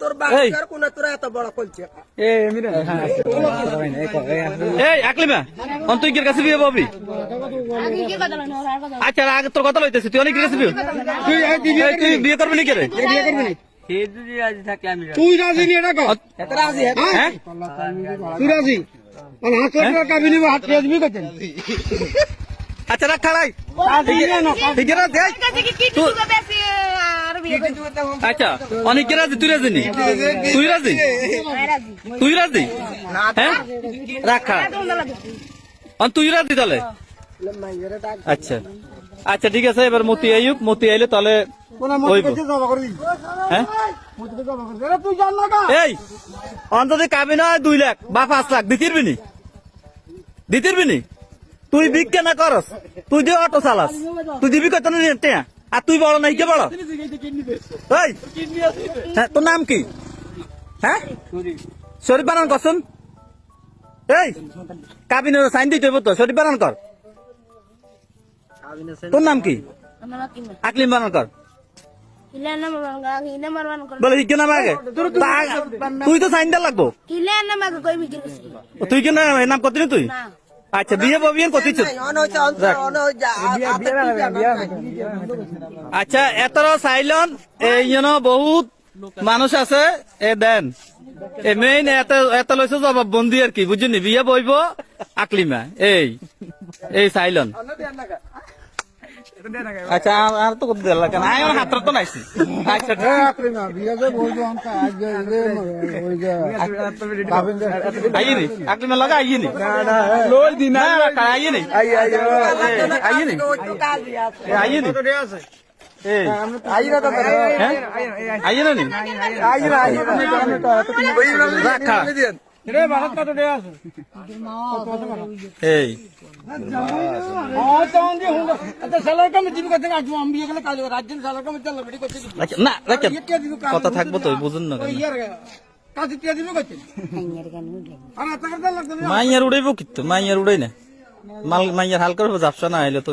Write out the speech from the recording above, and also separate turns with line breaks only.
তোর বাচ্চার কোন তোরা এত বড় করছে
আকলিমা তুই কি কাছে বিয়ে পাবি আচ্ছা আগে তোর কথা লইতেছি তুই অনেক কাছে বিয়ে তুই বিয়ে করবি নাকি রে
তুই রাজি নি এটা রাজি হ্যাঁ তুই রাজি আর হাত করে কাবি নিব হাত দিয়ে দিবি কইতেন
আচ্ছা রাখ খাড়াই ঠিক আছে আচ্ছা অনেক রাজি তুই রাজি নি তুই রাজি তুই রাজি হ্যাঁ রাখ খাড়া তুই রাজি তাহলে আচ্ছা আচ্ছা ঠিক আছে এবার মতি আইব মতি আইলে তাহলে এই অন্তত কাবি না 2 লাখ বা 5 লাখ দিতিরবি নি তুই বিজ্ঞান না করস তুই যে অটো চালাস তুই দিবি কত টিয়া আর তুই বড় নাই কে বড় তোর নাম কি হ্যাঁ শরীফ বানান করছুন এই কাবিনের সাইন দিতে হইব তো শরীফ বানান কর তোর নাম কি আকলিম বানান কর বলে হিকে নাম আগে তুই তো সাইন দেওয়া লাগবো তুই কেন নাম করতি তুই আচ্ছা বিয়ে পাবি করতিস আচ্ছা এত চাইলন এই বহুত মানুষ আছে এ দেন এ মেইন এত লইছে জবাব বন্দি আর কি বুঝলি বিয়ে বইব আকলিমা এই চাইলন আচ্ছা আর তো করতে দিলা কেন আমার হাত তো নাইছি আচ্ছা আইনি আকলিমা লাগা আইনি লই দি না আইনি আইনি আইনি আইনা নি রাখা রে ভারত কত দে আছে এই না কথা থাকবো তো বুঝুন না মাইয়ার উড়াইব কিন্তু মাইয়ার উড়াই না মাইয়ার হালকা যাবসা না আইলে তো